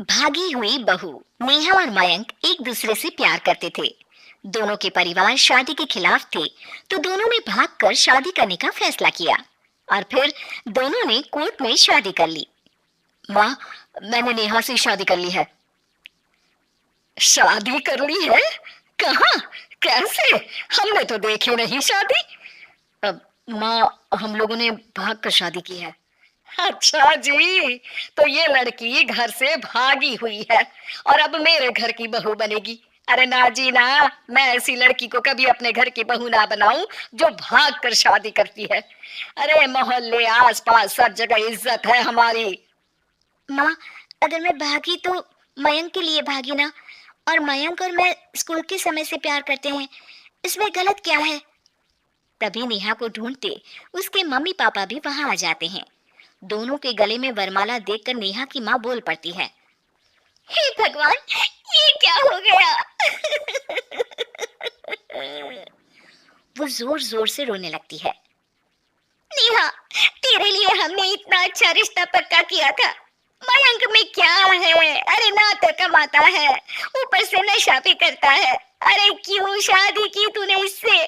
भागी हुई बहू। नेहा और मयंक एक दूसरे से प्यार करते थे। दोनों के परिवार शादी के खिलाफ थे, तो दोनों ने भागकर शादी करने का फैसला किया और फिर दोनों ने कोर्ट में शादी कर ली। माँ, मैंने नेहा से शादी कर ली है। शादी कर ली है? कहाँ? कैसे? हमने तो देखी नहीं शादी। अब माँ, हम लोगों ने भाग कर शादी की है। अच्छा जी, तो ये लड़की घर से भागी हुई है और अब मेरे घर की बहू बनेगी। अरे ना जी ना, मैं ऐसी लड़की को कभी अपने घर की बहू ना बनाऊं जो भाग कर शादी करती है। अरे मोहल्ले आसपास सब जगह इज्जत है हमारी। माँ, अगर मैं भागी तो मयंक के लिए भागी ना, और मयंक और मैं स्कूल के समय से प्यार करते हैं, इसमें गलत क्या है? तभी नेहा को ढूंढते उसके मम्मी पापा भी वहां आ जाते हैं। दोनों के गले में वरमाला देखकर नेहा की माँ बोल पड़ती है, हे भगवान, ये क्या हो गया? वो जोर जोर से रोने लगती है। नेहा, तेरे लिए हमने इतना अच्छा रिश्ता पक्का किया था। मयंक में क्या है? अरे ना तो कमाता है, ऊपर से नशा भी करता है। अरे क्यों शादी की तूने इससे?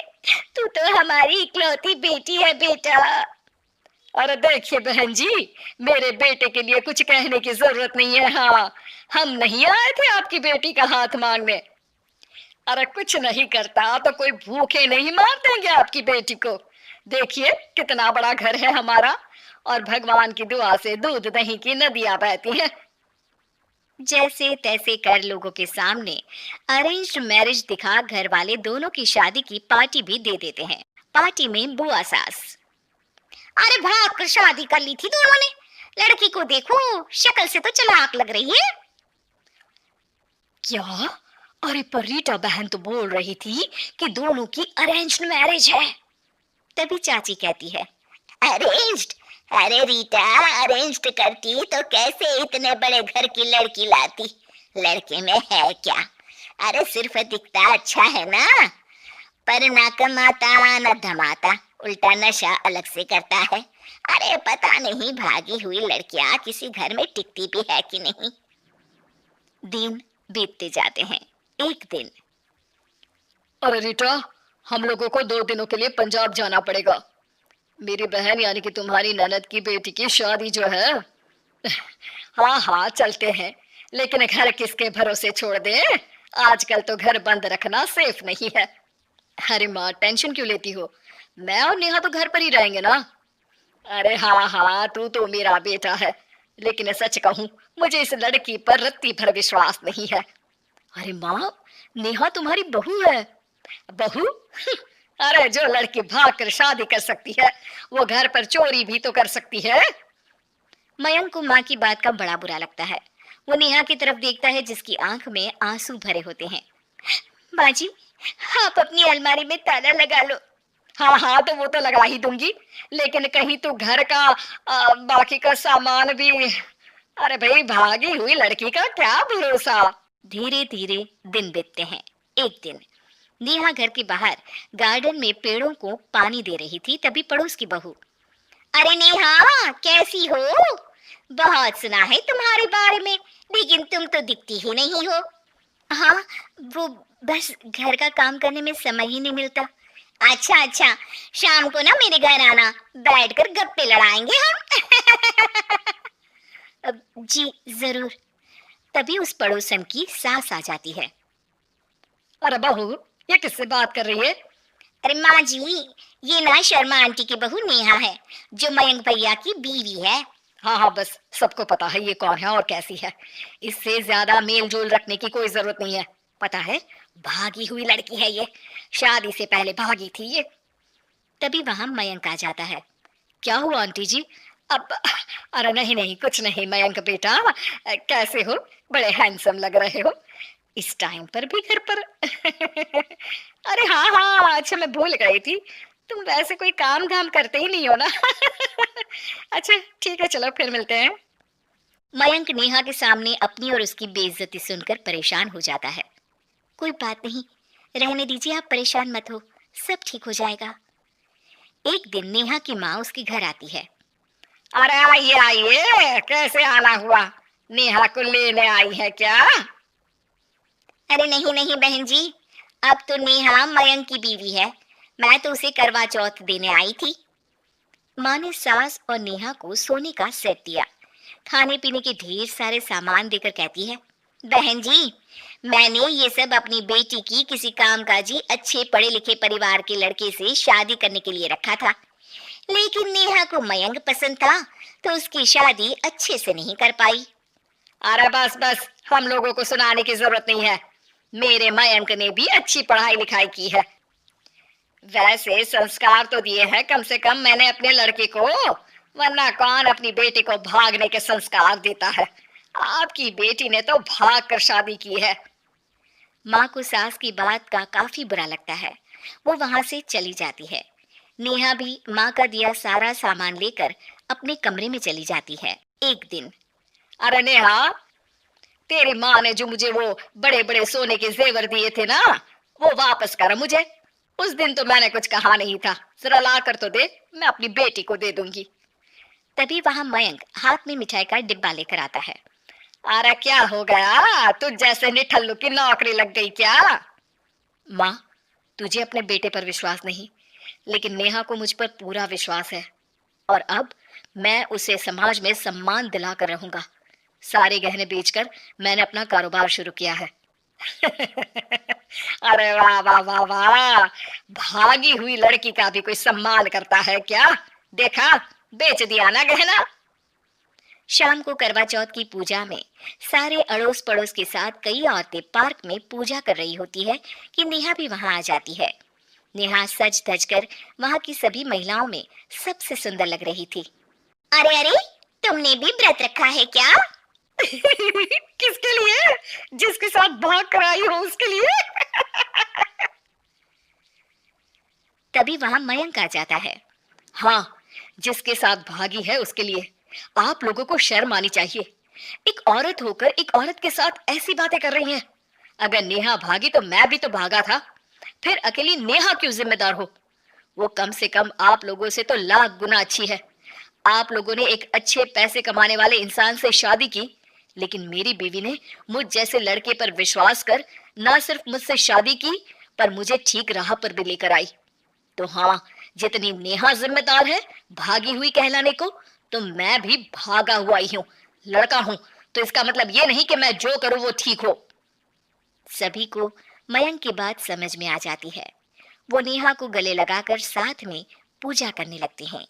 तू तो हमारी इकलौती बेटी है बेटा। अरे देखिए बहन जी, मेरे बेटे के लिए कुछ कहने की जरूरत नहीं है। हाँ, हम नहीं आए थे आपकी बेटी का हाथ मांगने। अरे कुछ नहीं करता तो कोई भूखे नहीं मार देंगे आपकी बेटी को। देखिए कितना बड़ा घर है हमारा, और भगवान की दुआ से दूध दही की नदियां बहती हैं। जैसे तैसे कर लोगों के सामने अरेंज्ड मैरिज दिखा घर वाले दोनों की शादी की पार्टी भी दे देते हैं। पार्टी में बुआ सास, अरे भाग कर शादी कर ली थी दोनों ने। लड़की को देखो, शक्ल से तो चालाक लग रही है। क्या? अरे पर रीटा बहन तो बोल रही थी कि दोनों की अरेंज्ड मैरिज है। तभी चाची कहती है, अरेंज्ड? अरे रीटा, अरेंज्ड करती तो कैसे इतने बड़े घर की लड़की लाती? लड़के में है क्या? अरे सिर्फ दिखता अच्छा है ना, पर ना कमाता ना धमाता, उल्टा नशा अलग से करता है। अरे पता नहीं भागी हुई लड़कियां किसी घर में टिकती भी है कि नहीं। दिन बीतते जाते हैं। एक दिन, अरे रीटा, हम लोगों को 2 दिनों के लिए पंजाब जाना पड़ेगा। मेरी बहन यानी कि तुम्हारी ननद की बेटी की शादी जो है। हाँ हाँ चलते हैं, लेकिन घर किसके भरोसे छोड़ दें? आजकल तो घर बंद रखना सेफ नहीं है। अरे माँ, टेंशन क्यों लेती हो? मैं और नेहा तो घर पर ही रहेंगे ना। अरे हाँ हाँ, तू तो मेरा बेटा है, लेकिन सच कहूँ मुझे इस लड़की पर रत्ती भर विश्वास नहीं है। अरे माँ, नेहा तुम्हारी बहू है। बहू? अरे जो लड़की भाग कर शादी कर सकती है, वो घर पर चोरी भी तो कर सकती है। मयंक को माँ की बात का बड़ा बुरा लगता है। वो नेहा की तरफ देखता है जिसकी आंख में आंसू भरे होते हैं। बाजी, आप अपनी अलमारी में ताला लगा लो। हाँ हाँ, तो वो तो लगा ही दूंगी, लेकिन कहीं तो घर का बाकी का सामान भी। अरे भाई, भागी हुई लड़की का क्या भरोसा। धीरे धीरे दिन बीतते हैं। एक दिन नेहा घर के बाहर गार्डन में पेड़ों को पानी दे रही थी, तभी पड़ोस की बहू, अरे नेहा, कैसी हो? बहुत सुना है तुम्हारे बारे में, लेकिन तुम तो दिखती ही नहीं हो। हाँ, वो बस घर का काम करने में समय ही नहीं मिलता। अच्छा अच्छा, शाम को ना मेरे घर आना, बैठकर गप्पे लड़ाएंगे हम। जी जरूर। तभी उस पड़ोसन की सास आ जाती है। अरे बहू, ये किससे बात कर रही है? अरे माँ जी, ये ना शर्मा आंटी की बहू नेहा है, जो मयंक भैया की बीवी है। हाँ हाँ, बस सबको पता है ये कौन है और कैसी है। इससे ज्यादा मेल जोल रखने की कोई जरूरत नहीं है। पता है, भागी हुई लड़की है ये, शादी से पहले भागी थी ये। तभी वहां मयंक आ जाता है। क्या हुआ आंटी जी? अब अरे नहीं नहीं, कुछ नहीं मयंक बेटा, कैसे हो? बड़े हैंडसम लग रहे हो इस टाइम पर भी घर पर। अरे हाँ हाँ, अच्छा मैं भूल गई थी, तुम वैसे कोई काम धाम करते ही नहीं हो ना। अच्छा ठीक है, चलो फिर मिलते हैं। मयंक नेहा के सामने अपनी और उसकी बेइज्जती सुनकर परेशान हो जाता है। कोई बात नहीं, रहने दीजिए, आप परेशान मत हो, सब ठीक हो जाएगा। एक दिन नेहा की माँ उसके घर आती है। अरे आइए आइए, कैसे आना हुआ? नेहा को लेने आई है क्या? अरे नहीं नहीं बहन जी, अब तो नेहा मयंक की बीवी है। मैं तो उसे करवा चौथ देने आई थी। माँ ने सास और नेहा को सोने का सेट दिया, खाने पीने के ढेर सारे सामान देकर कहती है, बहन जी, मैंने ये सब अपनी बेटी की किसी कामकाजी अच्छे पढ़े लिखे परिवार के लड़के से शादी करने के लिए रखा था, लेकिन नेहा को मयंक पसंद था, तो उसकी शादी अच्छे से नहीं कर पाई। अरे बस बस, हम लोगों को सुनाने की जरूरत नहीं है। मेरे मयंक ने भी अच्छी पढ़ाई लिखाई की है। वैसे संस्कार तो दिए हैं कम से कम मैंने अपने लड़के को, वरना कौन अपनी बेटी को भागने के संस्कार देता है। आपकी बेटी ने तो भाग कर शादी की है। माँ को सास की बात का काफी बुरा लगता है। वो वहां से चली जाती है। नेहा भी माँ का दिया सारा सामान लेकर अपने कमरे में चली जाती है। एक दिन, अरे नेहा, तेरी माँ ने जो मुझे वो बड़े बड़े सोने के जेवर दिए थे ना, वो वापस कर मुझे। उस दिन तो मैंने कुछ कहा नहीं था, जरा ला कर तो दे, मैं अपनी बेटी को दे दूंगी। तभी वहां मयंक हाथ में मिठाई का डिब्बा लेकर आता है। अरे क्या हो गया, तुझ जैसे निठल्लू की नौकरी लग गई क्या? माँ, तुझे अपने बेटे पर विश्वास नहीं, लेकिन नेहा को मुझ पर पूरा विश्वास है, और अब मैं उसे समाज में सम्मान दिलाकर रहूंगा। सारे गहने बेचकर मैंने अपना कारोबार शुरू किया है। अरे वाह वाह वाह वाह, भागी हुई लड़की का भी कोई सम्मान करता है क्या? देखा, बेच दिया ना गहना। शाम को करवा चौथ की पूजा में सारे अड़ोस पड़ोस के साथ कई औरतें पार्क में पूजा कर रही होती है कि नेहा भी वहां आ जाती है। नेहा सज धज कर वहां की सभी महिलाओं में सबसे सुंदर लग रही थी। अरे अरे, तुमने भी व्रत रखा है क्या? किसके लिए? जिसके साथ भाग कर आई हो उसके लिए। तभी वहां मयंक आ जाता है। हाँ, जिसके साथ भागी है उसके लिए। आप लोगों को शर्म आनी चाहिए। एक औरत होकर एक औरत के साथ ऐसी बातें कर रही हैं। अगर नेहा भागी तो मैं भी तो भागा था। फिर अकेली नेहा क्यों जिम्मेदार हो? वो कम से कम आप लोगों से तो लाख गुना अच्छी है। आप लोगों ने एक अच्छे पैसे कमाने वाले इंसान से शादी की, लेकिन मेरी बीवी ने मुझ जैसे लड़के पर विश्वास कर न सिर्फ मुझसे शादी की, पर मुझे ठीक राह पर भी लेकर आई। तो हाँ, जितनी नेहा जिम्मेदार है भागी हुई कहलाने को, तो मैं भी भागा हुआ ही हूँ, लड़का हूँ। तो इसका मतलब ये नहीं कि मैं जो करूँ वो ठीक हो। सभी को मयंक की बात समझ में आ जाती है। वो नेहा को गले लगाकर साथ में पूजा करने लगते हैं।